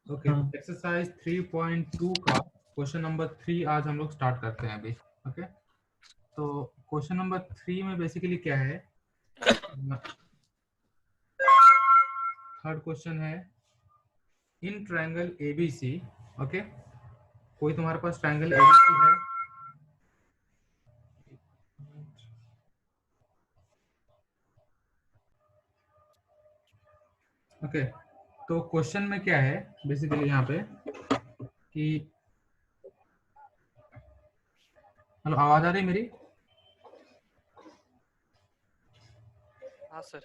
Okay, हाँ exercise 3.2 का question number 3 आज हम लोग स्टार्ट करते हैं अभी। ओके, तो क्वेश्चन नंबर 3 में बेसिकली क्या है, थर्ड क्वेश्चन है इन ट्रायंगल एबीसी। ओके, कोई तुम्हारे पास ट्रायंगल एबीसी है? ओके, तो क्वेश्चन में क्या है बेसिकली यहाँ पे कि, हेलो, आवाज आ रही है मेरी? हाँ सर।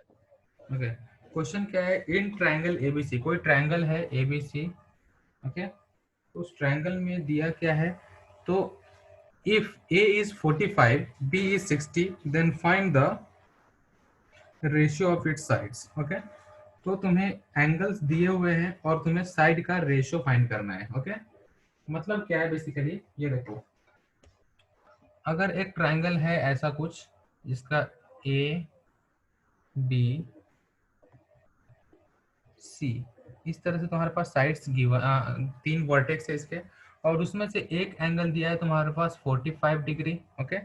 ओके, क्वेश्चन क्या है, इन ट्रायंगल एबीसी, कोई ट्रायंगल है एबीसी। ओके, तो उस ट्रायंगल में दिया क्या है, तो if a is 45 b is 60 then find the ratio of its sides। Okay, तो तुम्हें एंगल्स दिए हुए हैं और तुम्हें साइड का रेशियो फाइंड करना है। ओके, मतलब क्या है बेसिकली, ये देखो, अगर एक ट्रायंगल है ऐसा कुछ जिसका ए बी सी, इस तरह से तुम्हारे पास साइड्स गिवन, 3 वर्टेक्स है इसके, और उसमें से एक एंगल दिया है तुम्हारे पास 45 डिग्री। ओके,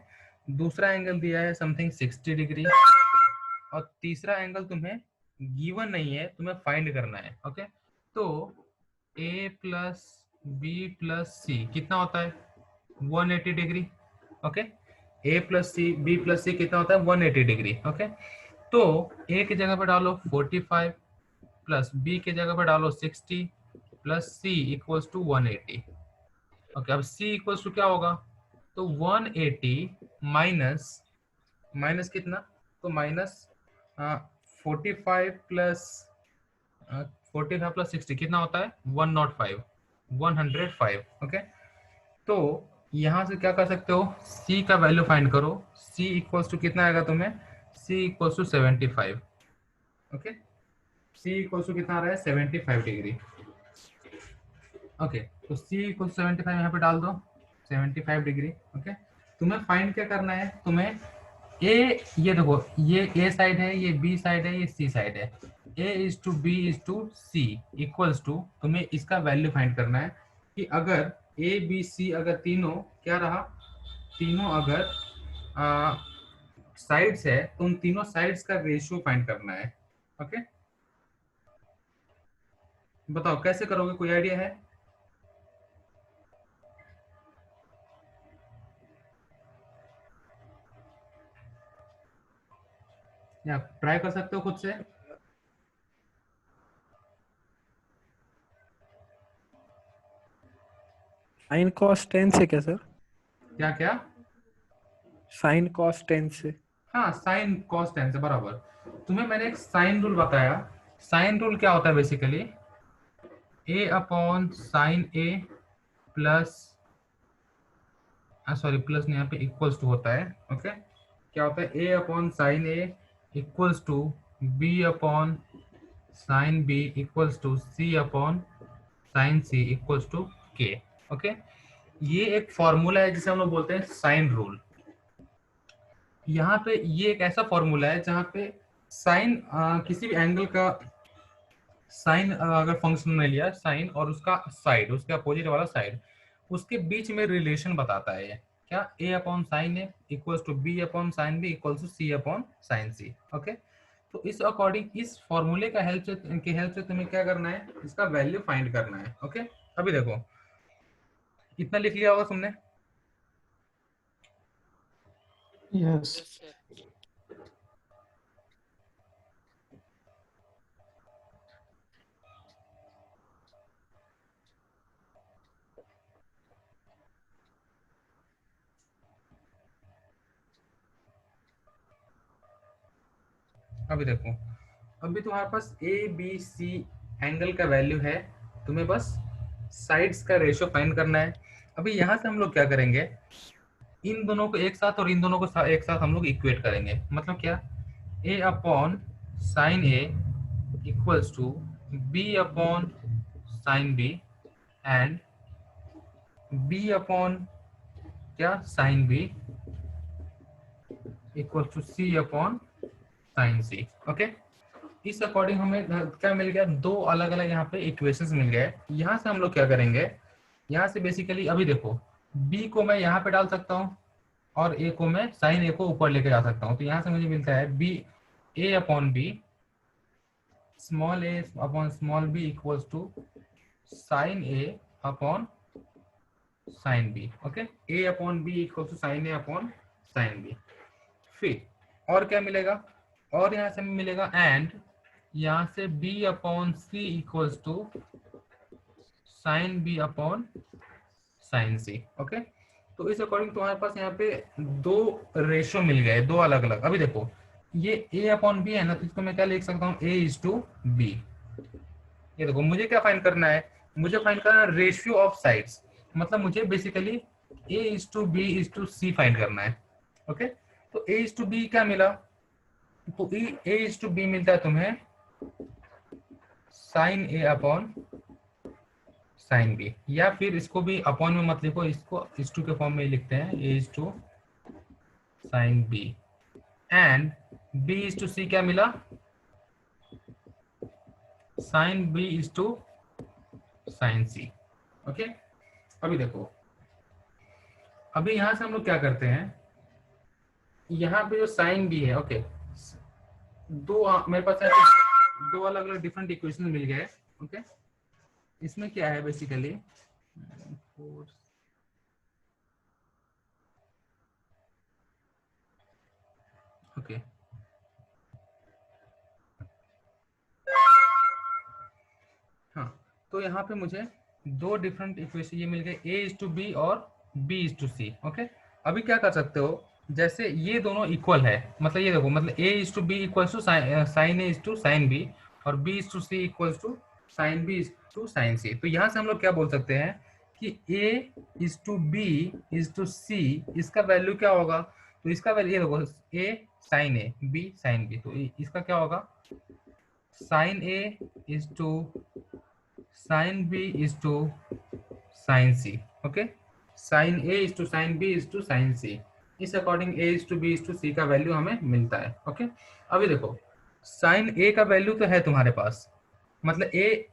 दूसरा एंगल दिया है समथिंग 60 डिग्री, और तीसरा एंगल तुम्हें गिवन नहीं है, तुम्हें फाइंड करना है। ओके, तो ए प्लस बी प्लस सी कितना होता है? 180 डिग्री। ओके, ए प्लस सी बी प्लस सी कितना होता है? 180 डिग्री। ओके, तो ए की जगह पर डालो 45 प्लस बी के जगह पर डालो 60 plus C equals to 180। Okay, अब सी इक्वल्स टू क्या होगा? तो 180 माइनस माइनस कितना, तो माइनस 45 प्लस 45 प्लस 60 कितना होता है? 105, 105। ओके, तो यहाँ से क्या कर सकते हो, c का वैल्यू फाइंड करो। c इक्वल्स टू कितना आएगा तुम्हें? c equals to 75। Okay, c equals to कितना आ रहा है? 75 डिग्री। ओके, तो c इक्वल्स 75 यहाँ पे डाल दो, 75 डिग्री। ओके, तुम्हें फाइंड क्या करना है, तुम्हें ए, ये देखो, ये ए साइड है, ये बी साइड है, ये सी साइड है। A is to b is to c equals to, तुम्हें इसका वैल्यू फाइंड करना है कि अगर ए बी सी अगर तीनों क्या रहा, तीनों अगर साइड्स है तो उन तीनों साइड्स का रेशियो फाइंड करना है। ओके, बताओ कैसे करोगे, कोई आइडिया है? या ट्राई कर सकते हो खुद से? साइन कॉस टेन से क्या सर? क्या क्या? साइन कॉस टेन से। हाँ, साइन कॉस टेन से बराबर। तुम्हें मैंने एक साइन रूल बताया। साइन रूल क्या होता है बेसिकली, ए अपॉन साइन ए प्लस, सॉरी प्लस नहीं, यहाँ पे इक्वल्स टू होता है। ओके, क्या होता है, a upon sine A equals to B upon sine B equals to C upon sine C equals to के। ओके, ये एक फॉर्मूला है जिसे हम लोग बोलते हैं साइन रूल। यहाँ पे ये एक ऐसा फॉर्मूला है जहाँ पे साइन, किसी भी एंगल का साइन अगर फंक्शन ने लिया, साइन और उसका साइड, उसके अपोजिट वाला साइड, उसके बीच में रिलेशन बताता है ये। क्या, a upon sine A equals to B upon sine B equals to C upon sine C. Okay, तो इस अकॉर्डिंग इस फॉर्मूले का हेल्प से तुम्हें क्या करना है, इसका वैल्यू फाइंड करना है। ओके, अभी देखो, इतना लिख लिया होगा तुमने? यस। Yes sir. अभी देखो, अभी तुम्हारे पास ए बी सी एंगल का वैल्यू है, तुम्हें बस साइड्स का रेशियो फाइंड करना है। अभी यहाँ से हम लोग क्या करेंगे, इन दोनों को एक साथ और इन दोनों को एक साथ हम लोग इक्वेट करेंगे। मतलब क्या, a upon sine A equals to B upon sine B and b upon क्या, sine B equals to C upon sine C. Okay, इस अकॉर्डिंग हमें क्या मिल गया, दो अलग अलग यहाँ पे इक्वेशंस मिल गए। यहाँ से हम लोग क्या करेंगे, यहाँ से बेसिकली अभी देखो b को मैं यहाँ पे डाल सकता हूँ और a को मैं साइन a को ऊपर लेके जा सकता हूँ। तो यहाँ से मुझे मिलता है b a upon b small a upon small b equals to sine a upon sine b। Okay, a upon b equals to sine a upon sine b। फिर और क्या मिलेगा, और यहाँ से हमें मिलेगा एंड यहाँ से b upon c equals to sine b upon sine c। Okay, तो इस अकॉर्डिंग तुम्हारे पास यहाँ पे दो रेशियो मिल गए, दो अलग अलग। अभी देखो ये a अपॉन b है ना, तो इसको मैं क्या लिख सकता हूँ, a इज टू b। ये देखो मुझे क्या फाइंड करना है, मुझे फाइंड करना है रेशियो ऑफ साइड्स, मतलब मुझे basically a is to b is to c find करना है। ओके, तो a इज टू b क्या मिला, तो a इज टू b मिलता है तुम्हें sine a upon sine B, या फिर इसको भी अपॉन में मत लिखो, इसको इस टू के फॉर्म में लिखते हैं, a is to sine B and b is to c क्या मिला, sine b is to sine c। Okay, अभी देखो अभी यहां से हम लोग क्या करते हैं, यहाँ पे जो साइन बी है, ओके मेरे पास ऐसे दो अलग अलग डिफरेंट इक्वेशन मिल गए। ओके, इसमें क्या है बेसिकली, ओके हाँ, तो यहाँ पे मुझे दो डिफरेंट इक्वेशन ये मिल गए, a इज टू बी और b is to C. Okay, अभी क्या कर सकते हो, जैसे ये दोनों इक्वल है, मतलब ये देखो, मतलब a is to B equals to sine a is to sine b और b is to c equals to sine b is to sine c। तो यहाँ से हम लोग क्या बोल सकते हैं कि a is to b is to c, इसका वैल्यू क्या होगा, तो इसका वैल्यू ये देखो a sine a b sine b, तो इसका क्या होगा, sine a is to sine b is to sine c। Okay, sine a is to sine b is to sine c, इस according a is to b is to c का value हमें मिलता है। Okay, अभी देखो sign a का value तो है तुम्हारे पास, मतलब a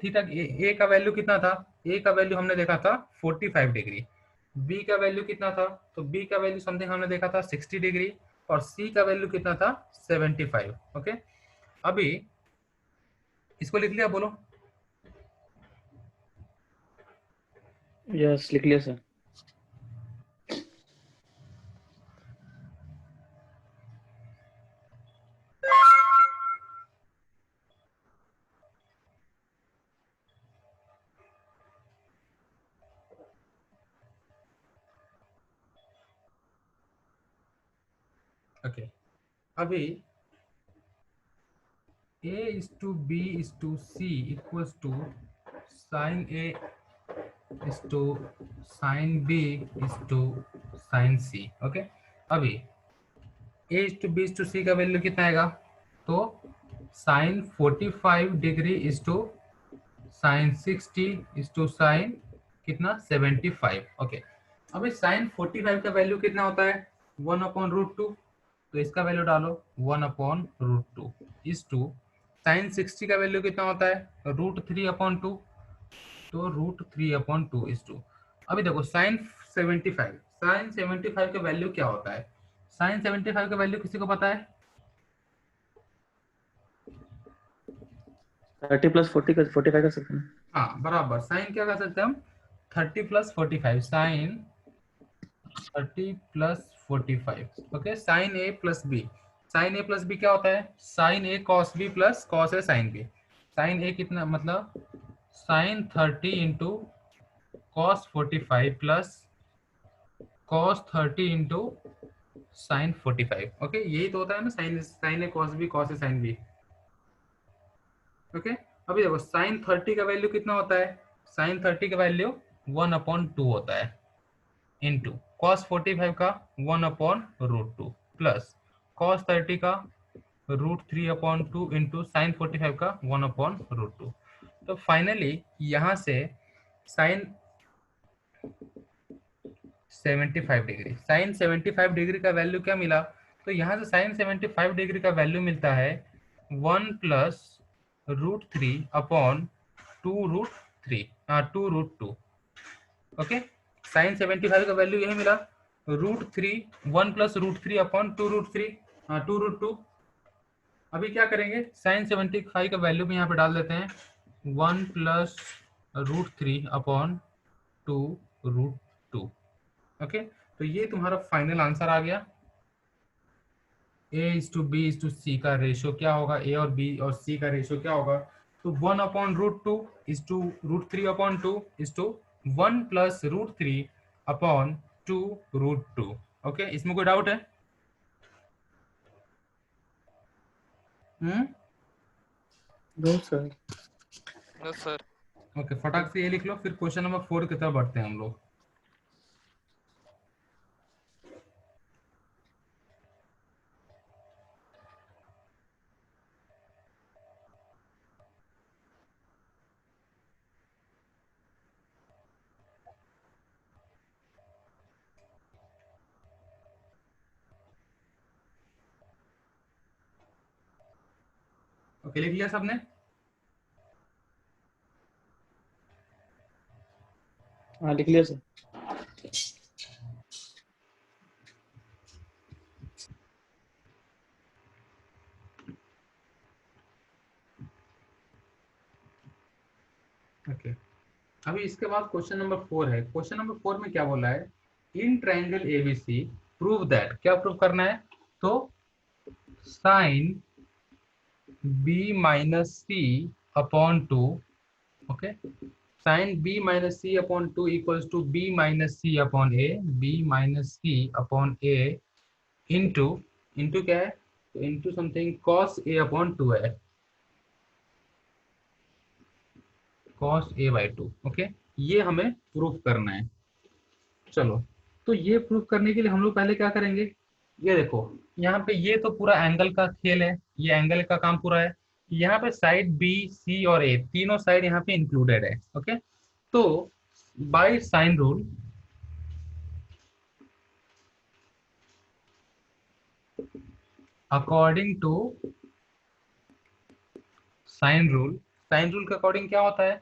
थीटा a का वैल्यू कितना था, a का वैल्यू हमने देखा था 45 डिग्री, b का वैल्यू कितना था, तो b का वैल्यू समथिंग हमने देखा था 60 डिग्री और c का वैल्यू कितना था 75। ओके, अभी इसको लिख लिया, बोलो। यस, लिख लिया सर। ओके, अभी a is to b is to c equals to sin a is to sin b is to sin c। Okay, अभी a is to b is to c का वैल्यू कितना आएगा, तो sin 45 degree is to sin 60 is to sin कितना 75। Okay, अभी sin 45 का value कितना होता है 1/√2, तो इसका वैल्यू डालो 1/√2 इज टू साइन 60 का वैल्यू कितना होता है √3/2, तो √3/2 इज टू, अभी देखो साइन 75 का वैल्यू क्या होता है, साइन 75 का वैल्यू किसी को पता है, 30 प्लस 40 का 45 कर सकते हैं। हाँ बराबर, साइन क्या कर सकते हैं हम 30 plus 45, sine 30 plus 45। Okay, sine a plus B, sine a plus B क्या होता है, sine a cos B plus cos a sine B, sine a कितना मतलब sine 30 into cos 45 plus cos 30 into sine 45। Okay, यही तो होता है ना sine a cos B cos a sine B. Okay, अभी देखो साइन 30 का वैल्यू कितना होता है, साइन 30 का वैल्यू 1/2 होता है इंटू कॉस 45 का 1/√2 प्लस कॉस 30 का √3/2 इंटू साइन 45 का 1/√2। तो फाइनली यहाँ से साइन 75 डिग्री, साइन 75 डिग्री का वैल्यू क्या मिला, तो यहाँ से साइन 75 डिग्री का वैल्यू मिलता है 1 प्लस √3 अपॉन 2√3 2√2। ओके, साइन 75 का वैल्यू यही मिला √3 1 प्लस √3 अपॉन 2√3 2√2। अभी क्या करेंगे, साइन 75 का वैल्यू भी यहाँ पे डाल देते हैं 1 प्लस √3 अपॉन 2√2। ओके, तो ये तुम्हारा फाइनल आंसर आ गया। A:B:C का रेशियो क्या होगा, A और B और C का रेशियो क्या होगा, तो 1 upon √2 is to √3 upon 2 is to 1 plus √3 upon 2√2। Okay, इसमें कोई डाउट है? No sir. No sir. Okay, फटाक से ये लिख लो, फिर क्वेश्चन नंबर 4 की तरफ बढ़ते हैं हम लोग। ओके, लिख लिया सबने? हाँ लिख लिया सर। ओके, अभी इसके बाद क्वेश्चन नंबर 4 है। क्वेश्चन नंबर 4 में क्या बोला है, in triangle ABC prove that, क्या प्रूव करना है, तो sine b minus C upon 2, okay, sine b minus C upon 2 equals to b minus C upon A, b minus C upon A into, into क्या है, तो into something cos a upon 2 है, cos a/2। Okay, ये हमें proof करना है। चलो, तो ये प्रूफ करने के लिए हम लोग पहले क्या करेंगे, ये देखो यहाँ पे ये तो पूरा एंगल का खेल है, ये एंगल का काम पूरा है। यहाँ पे साइड बी सी और ए तीनों साइड यहाँ पे इंक्लूडेड है। ओके, तो by sine rule, according to sine rule के अकॉर्डिंग क्या होता है,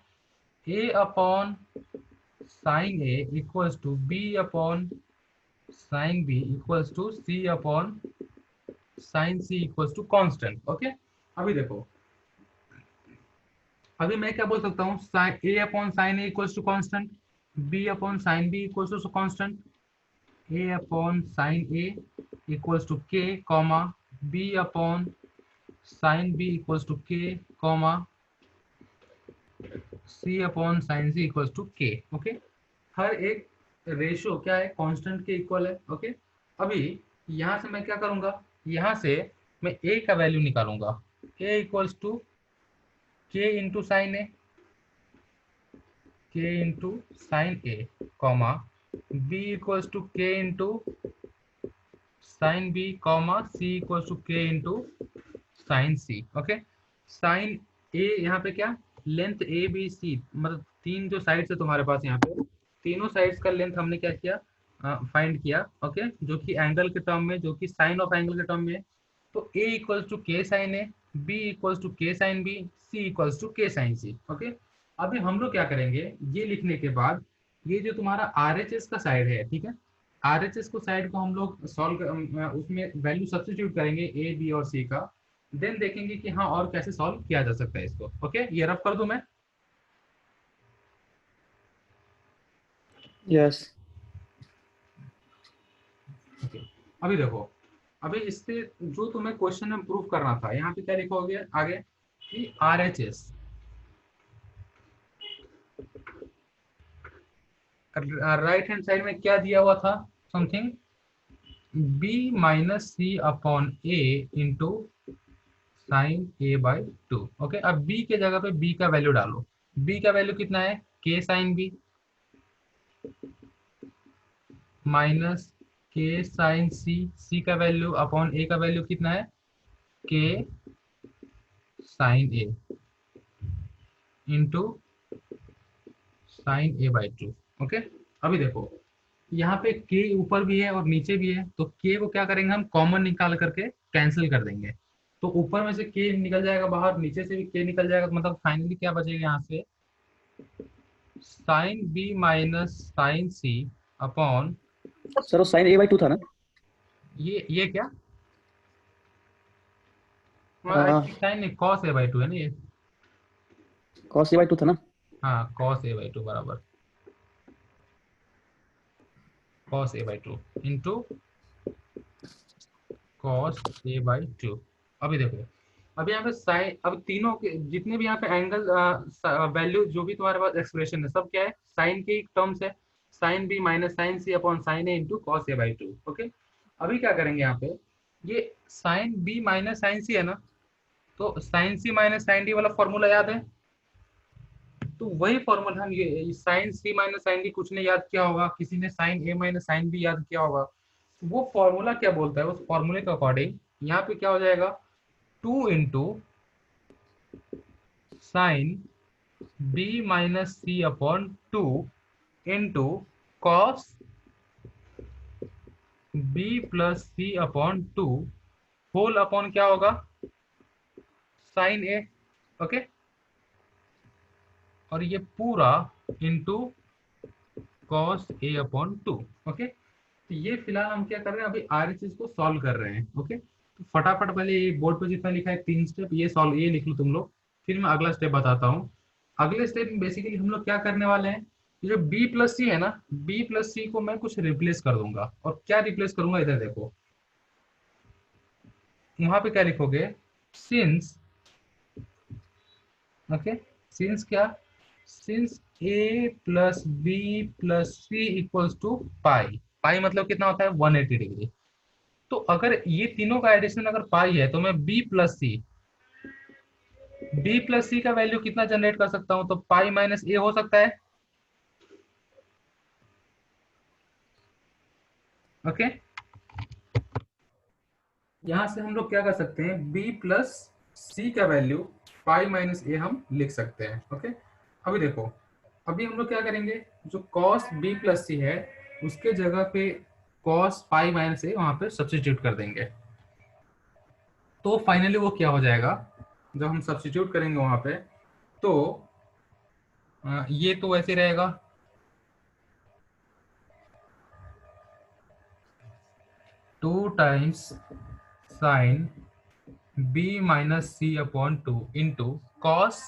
a upon sine A equals to B upon sine B equals to C upon sine C equals to constant. Okay, अभी देखो, अभी मैं क्या बोल सकता हूँ, sine a upon sine A equals to constant, b upon sine B equals to constant, a upon sine A equals to के comma b upon sine B equals to के comma C upon sine C equals to के। Okay, हर एक ratio क्या है, constant के equal है। Okay, अभी यहाँ से मैं क्या करूंगा, यहाँ से मैं ए का वैल्यू निकालूंगा, a equals to k into sine a, k into sine a comma b equals to k into sine b comma c equals to k into sine C. Okay, sine a यहाँ पे क्या, length A B C, मतलब तीन जो sides है तुम्हारे पास, यहाँ पे तीनों साइड्स का लेंथ हमने क्या किया, फाइंड किया। ओके, जो कि एंगल के टर्म में, जो कि साइन ऑफ एंगल के टर्म में है, तो a equals to k sine a, b equals to k sine b, c equals to k sine C. Okay, अभी हम लोग क्या करेंगे, ये लिखने के बाद ये जो तुम्हारा आर एच एस का साइड है, ठीक है, आर एच एस को साइड को हम लोग सॉल्व, उसमें वैल्यू सब्स्टिट्यूट करेंगे ए बी और सी का, देन देखेंगे कि हाँ और कैसे सॉल्व किया जा सकता है इसको। ओके, ये रफ कर दूं मैं? यस। ओके, अभी देखो, अभी इससे जो तुम्हें क्वेश्चन में प्रूफ करना था, यहाँ पे क्या लिखोगे आगे कि are H S right hand side में क्या दिया हुआ था, something b minus C upon A into sine a/2। Okay, अब b के जगह पे b का वैल्यू डालो, b का वैल्यू कितना है, k sine b minus k sine c, c का वैल्यू अपॉन a का वैल्यू कितना है, k sine a into sine a/2। Okay, अभी देखो, यहाँ पे k ऊपर भी है और नीचे भी है, तो k को क्या करेंगे हम कॉमन निकाल करके कैंसिल कर देंगे। तो ऊपर में से k निकल जाएगा बाहर, नीचे से भी k निकल जाएगा, तो मतलब फाइनली क्या बचेगा यहाँ से, sine b minus sine c upon sir वो साइन ए बाई टू था ना? ये क्या, आई थिंक साइन नहीं, कॉस a बाई टू है ना ये। कॉस ए बाई टू था ना? हाँ कॉस a बाई टू बराबर cos a by two into cos a by to. अभी देखो, अब यहाँ पे साइन, अब तीनों के जितने भी यहाँ पे एंगल वैल्यू जो भी तुम्हारे पास एक्सप्रेशन है सब क्या है, साइन के टर्म्स है, sine B minus sine C upon sine A into cos A by two. Okay, अभी क्या करेंगे यहाँ पे, ये sine B minus sine C है ना, तो sine C minus sine D वाला फॉर्मूला याद है, तो वही फॉर्मूला हम ये sine C minus sine D कुछ ने याद किया होगा, किसी ने sine A minus sine B याद किया होगा, तो वो फॉर्मूला क्या बोलता है, उस फॉर्मूले के अकॉर्डिंग यहाँ पे क्या हो जाएगा, 2 इंटू साइन बी माइनस सी upon two into cos B plus c upon two whole upon क्या होगा, साइन ए। ओके, और ये पूरा into cos a upon two. Okay, तो ये फिलहाल हम क्या कर रहे हैं, अभी RHS को सॉल्व कर रहे हैं। ओके, तो फटाफट पहले ये बोर्ड पे जितना लिखा है 3 स्टेप ये सॉल्व, ये लिख लो तुम लोग, फिर मैं अगला स्टेप बताता हूँ। अगले स्टेप में बेसिकली हम लोग क्या करने वाले हैं, ये जो b प्लस सी है ना, b प्लस सी को मैं कुछ रिप्लेस कर दूंगा, और क्या रिप्लेस करूंगा इधर देखो, वहां पे क्या लिखोगे, सिंस, ओके, सिंस क्या, since a plus b plus C equals to pi, pi मतलब कितना होता है 180 डिग्री। तो अगर ये तीनों का एडिशन अगर पाई है, तो मैं बी प्लस सी का वैल्यू कितना जनरेट कर सकता हूं, तो पाई माइनस ए हो सकता है। ओके, यहां से हम लोग क्या कर सकते हैं, बी प्लस सी का वैल्यू पाई माइनस ए हम लिख सकते हैं। ओके, अभी देखो, अभी हम लोग क्या करेंगे, जो कॉस बी प्लस सी है उसके जगह पे कॉस पाई माइनस ए वहां पे सब्स्टिट्यूट कर देंगे, तो फाइनली वो क्या हो जाएगा, जब हम सब्स्टिट्यूट करेंगे वहां पे, तो ये तो वैसे रहेगा, two times sine B minus C upon two into cos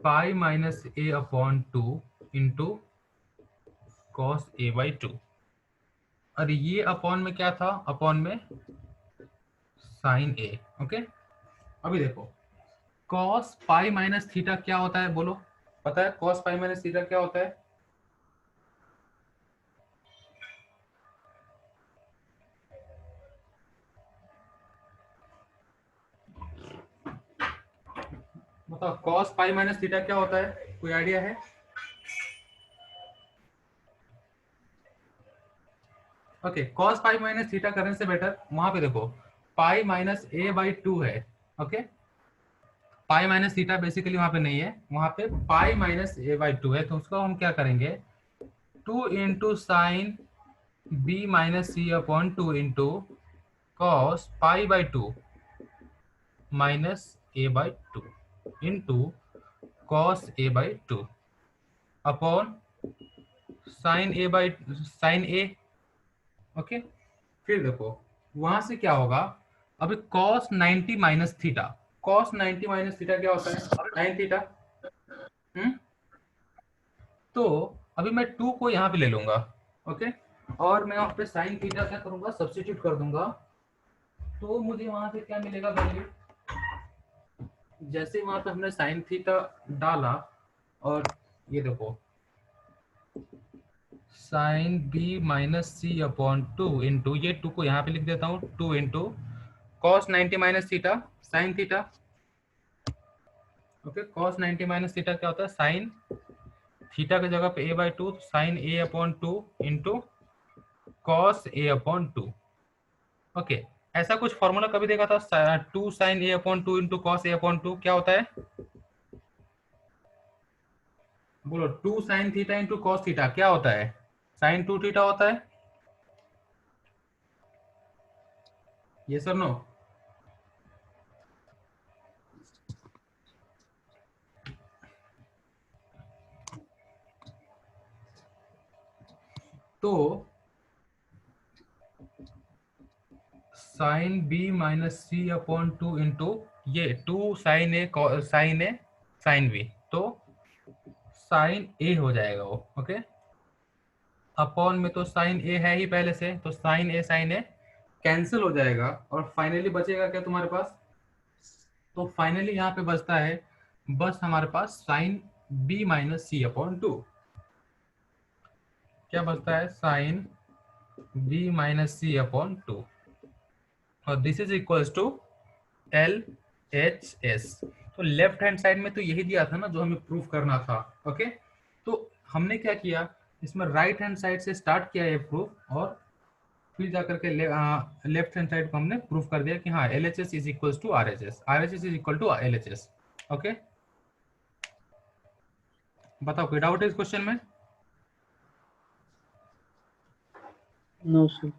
pi minus A upon two into cos A by two. और ये अपॉन में क्या था, अपॉन में साइन ए। ओके, अभी देखो, कॉस पाई माइनस थीटा क्या होता है बोलो, पता है कॉस पाई माइनस थीटा क्या होता है, बताओ कॉस पाई माइनस थीटा क्या होता है, कोई आइडिया है। Okay, cos pi minus theta करने से बेटर वहां पे देखो pi minus a by two है। Okay, pi minus theta basically वहां पे नहीं है, वहां पे pi minus a by two है, तो उसको हम क्या करेंगे, 2 into sine B minus C upon two into cos pi by two minus a by two into cos A by two upon sine A by sign a. Okay, फिर देखो वहां से क्या होगा, अभी cos 90 minus theta, cos 90 minus theta क्या होता है, साइन थीटा। तो अभी मैं 2 को यहाँ पे ले लूंगा। ओके, और मैं वहां पे साइन थीटा क्या करूंगा, सब्स्टिट्यूट कर दूंगा, तो मुझे वहां से क्या मिलेगा वैल्यू, जैसे वहां पे हमने साइन थीटा डाला, और ये देखो साइन बी माइनस सी अपॉन टू इंटू, ये 2 को यहाँ पे लिख देता हूँ, 2 into cos 90 minus theta sine theta. Okay, cos 90 minus theta क्या होता है, साइन थीटा की जगह पे a by two, sine a upon two into cos a upon two. Okay, ऐसा कुछ फॉर्मूला कभी देखा था, 2 sine a upon two into cos a upon two क्या होता है, बोलो 2 sine theta into cos theta क्या होता है? साइन 2 थीटा होता है। ये सर नो? तो साइन बी माइनस सी अपॉन 2 इंटू ये 2 साइन ए साइन बी, तो साइन ए हो जाएगा वो। ओके, अपॉन में तो साइन ए है ही पहले से, तो साइन ए कैंसिल हो जाएगा और फाइनली बचेगा क्या तुम्हारे पास? तो फाइनली यहाँ पे बचता है बस हमारे पास साइन बी माइनस सी अपॉन 2। क्या बचता है? साइन बी माइनस सी अपॉन 2, और this is equals to L H S. तो लेफ्ट हैंड साइड में तो यही दिया था ना जो हमें प्रूफ करना था। ओके, तो हमने क्या किया, इसमें राइट हैंड साइड से स्टार्ट किया ये प्रूफ, और फिर जाकर के लेफ्ट हैंड साइड को हमने प्रूफ कर दिया कि हाँ L H S is equal to R H S, R H S is equal to L H S. Okay, बताओ कोई डाउट है इस क्वेश्चन में? No sir.